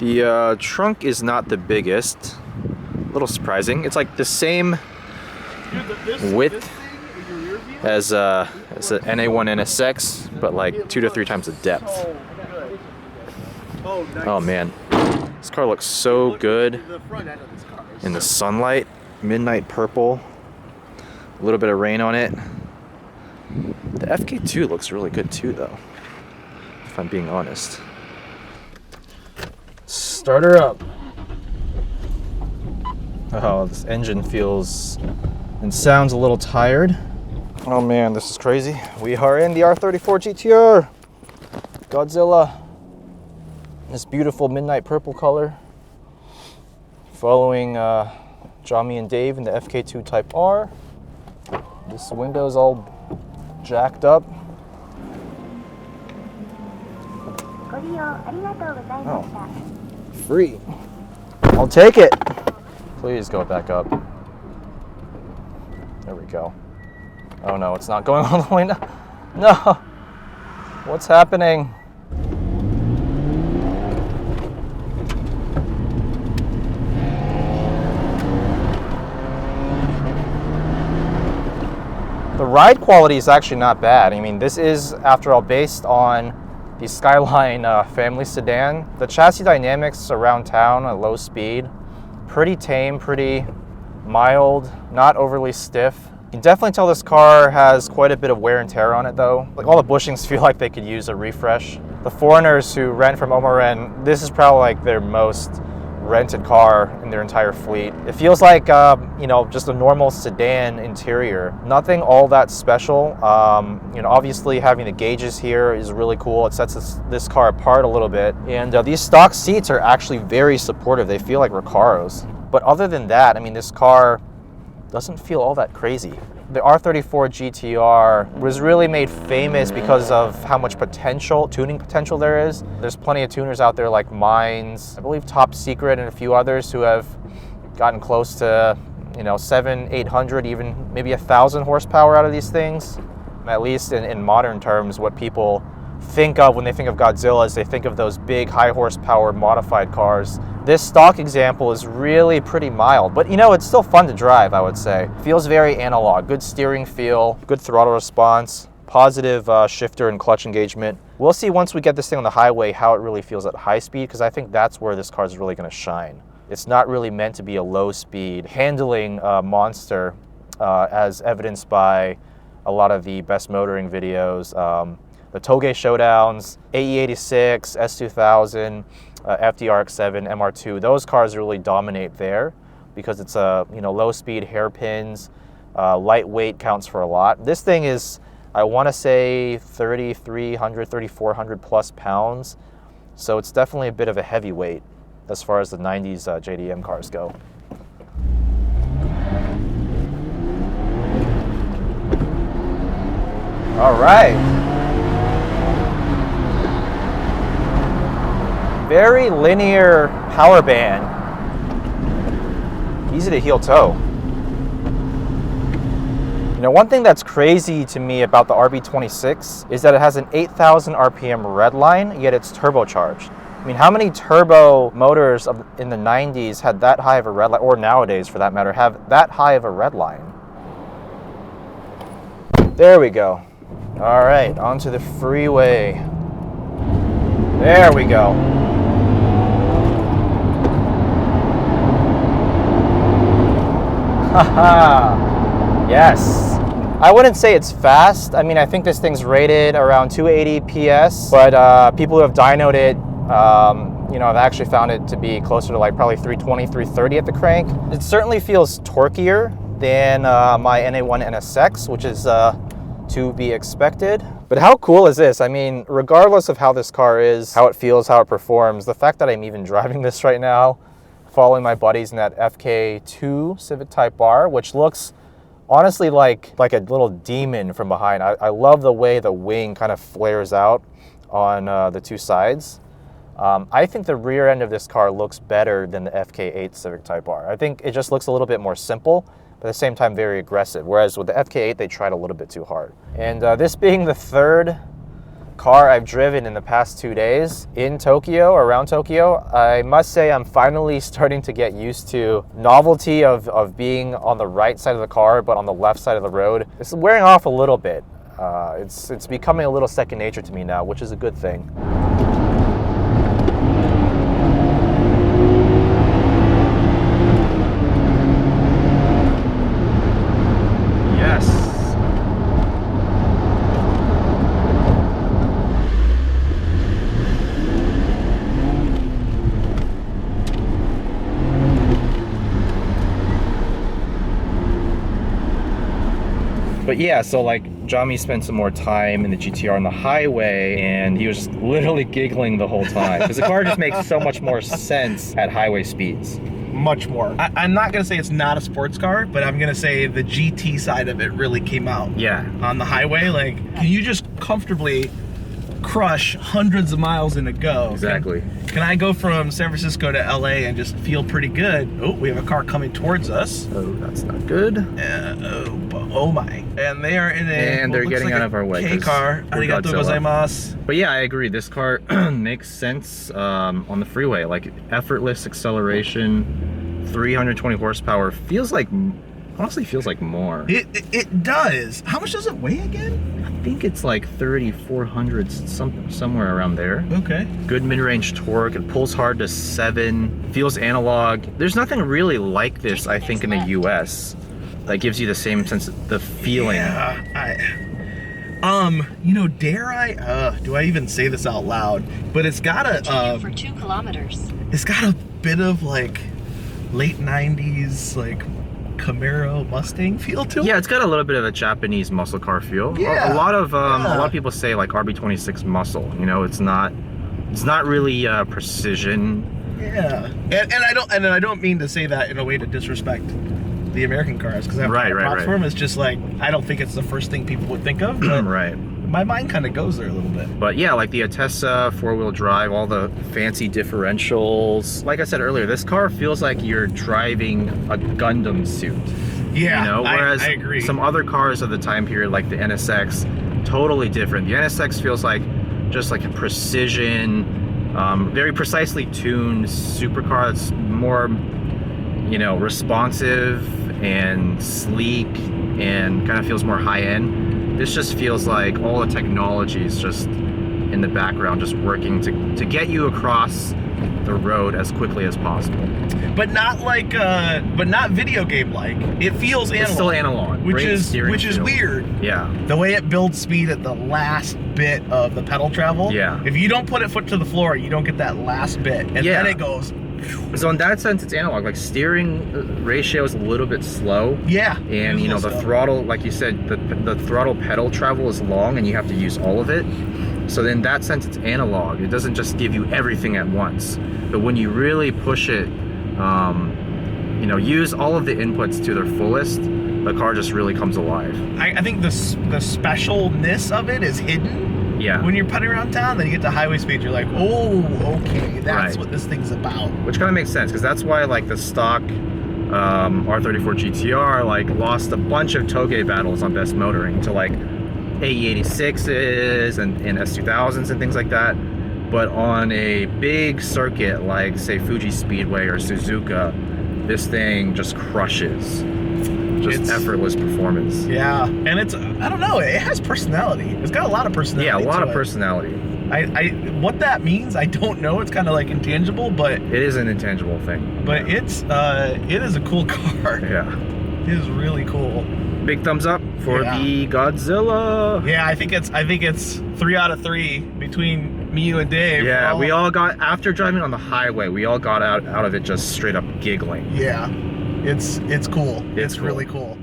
The trunk is not the biggest. A little surprising. It's like the same width as an NA1 NSX, but like 2 to 3 times the depth. Oh man, this car looks so good in the sunlight. Midnight purple, a little bit of rain on it. The FK2 looks really good too though, if I'm being honest. Start her up. Oh, this engine feels and sounds a little tired. Oh man, this is crazy. We are in the R34 GTR. Godzilla. This beautiful midnight purple color. Following Johnny and Dave in the FK2 Type R. This window's all jacked up. Oh, free. I'll take it. Please go back up. There we go. Oh no, it's not going all the way down. No! What's happening? The ride quality is actually not bad. I mean, this is, after all, based on the Skyline family sedan. The chassis dynamics around town at low speed, pretty tame, pretty mild, not overly stiff. You can definitely tell this car has quite a bit of wear and tear on it though. Like all the bushings feel like they could use a refresh. The foreigners who rent from Omaren, this is probably like their most rented car in their entire fleet. It feels like, you know, just a normal sedan interior. Nothing all that special. You know, obviously having the gauges here is really cool. It sets this car apart a little bit. And these stock seats are actually very supportive. They feel like Recaros. But other than that, I mean, this car doesn't feel all that crazy. The R34 GTR was really made famous because of how much potential, tuning potential there is. There's plenty of tuners out there like Mines, I believe Top Secret and a few others who have gotten close to, you know, 700, 800, even maybe 1,000 horsepower out of these things. At least in modern terms, what people think of when they think of Godzilla is they think of those big high horsepower modified cars. This stock example is really pretty mild, but you know, it's still fun to drive, I would say. Feels very analog, good steering feel, good throttle response, positive shifter and clutch engagement. We'll see once we get this thing on the highway how it really feels at high speed, because I think that's where this car is really gonna shine. It's not really meant to be a low speed handling monster, as evidenced by a lot of the best motoring videos. The Toge Showdowns, AE86, S2000, FDRX7, MR2, those cars really dominate there because it's a, you know, low speed hairpins, lightweight counts for a lot. This thing is, I want to say 3,300, 3,400 plus pounds. So it's definitely a bit of a heavyweight as far as the 90s JDM cars go. All right. Very linear power band. Easy to heel toe. You know, one thing that's crazy to me about the RB26 is that it has an 8,000 RPM redline, yet it's turbocharged. I mean, how many turbo motors in the 90s had that high of a redline, or nowadays for that matter, have that high of a redline? There we go. All right, onto the freeway. There we go. Haha, yes. I wouldn't say it's fast. I mean, I think this thing's rated around 280 PS, but people who have dynoed it, you know, I've actually found it to be closer to like probably 320, 330 at the crank. It certainly feels torquier than my NA1 NSX, which is to be expected. But how cool is this? I mean, regardless of how this car is, how it feels, how it performs, the fact that I'm even driving this right now, following my buddies in that FK2 Civic Type R, which looks honestly like a little demon from behind. I love the way the wing kind of flares out on the two sides. I think the rear end of this car looks better than the FK8 Civic Type R. I think it just looks a little bit more simple, but at the same time very aggressive. Whereas with the FK8, they tried a little bit too hard. And this being the third car I've driven in the past 2 days in Tokyo, around Tokyo. I must say I'm finally starting to get used to novelty of being on the right side of the car, but on the left side of the road. It's wearing off a little bit. It's becoming a little second nature to me now, which is a good thing. But yeah, so like Jami spent some more time in the GTR on the highway, and he was just literally giggling the whole time because the car just makes so much more sense at highway speeds. Much more. I'm not gonna say it's not a sports car, but I'm gonna say the GT side of it really came out. Yeah. On the highway, like, can you just comfortably crush hundreds of miles in a go? Exactly. Can I go from San Francisco to LA and just feel pretty good? Oh, we have a car coming towards us. Oh, that's not good. Oh my. And they are in a, and they're getting out of our way. K car. Arigato gozaimasu. But yeah, I agree. This car makes sense on the freeway. Like effortless acceleration, 320 horsepower. Feels like, honestly feels like more. It does. How much does it weigh again? I think it's like 3,400, somewhere around there. Okay. Good mid-range torque. It pulls hard to 7. Feels analog. There's nothing really like this, I think, in the US that gives you the same sense of the feeling. Yeah. You know, dare I? Do I even say this out loud? But it's got a. For 2 kilometers. It's got a bit of like late '90s like Camaro Mustang feel to it. Yeah, it's got a little bit of a Japanese muscle car feel. Yeah. A lot of people say like RB26 muscle. You know, it's not really precision. Yeah, and I don't mean to say that in a way to disrespect the American cars, because I have props for them. It's just like, I don't think it's the first thing people would think of. But right. My mind kind of goes there a little bit. But yeah, like the Atessa 4-wheel drive, all the fancy differentials. Like I said earlier, this car feels like you're driving a Gundam suit. Yeah, you know? Whereas I agree. Some other cars of the time period, like the NSX, totally different. The NSX feels like just like a precision, very precisely tuned supercar. It's more, you know, responsive and sleek and kind of feels more high-end. This just feels like all the technology is just in the background, just working to get you across the road as quickly as possible. But not like, but not video game like. It feels analog. It's still analog, which is weird. Yeah. The way it builds speed at the last bit of the pedal travel. Yeah. If you don't put it foot to the floor, you don't get that last bit, and then it goes. So in that sense, it's analog. Like steering ratio is a little bit slow. Yeah. And you know, the throttle, like you said, the throttle pedal travel is long, and you have to use all of it. So in that sense, it's analog. It doesn't just give you everything at once. But when you really push it, you know, use all of the inputs to their fullest, the car just really comes alive. I think the specialness of it is hidden. Yeah. When you're putting around town, then you get to highway speed, you're like, oh, okay, that's what this thing's about. Which kind of makes sense, because that's why like the stock R34 GTR like lost a bunch of toge battles on best motoring to like AE86s and S2000s and things like that. But on a big circuit like say Fuji Speedway or Suzuka, this thing just crushes. It's effortless performance. Yeah, and it's, I don't know, it has personality. It's got a lot of personality. Yeah, a lot of personality. What that means, I don't know. It's kind of like intangible, but it is an intangible thing. But it is a cool car. Yeah, it is really cool. Big thumbs up for the Godzilla. Yeah, I think it's 3 out of 3 between me, you, and Dave. Yeah, we all got, after driving on the highway, we all got out of it just straight up giggling. Yeah. It's cool. It's cool. Really cool.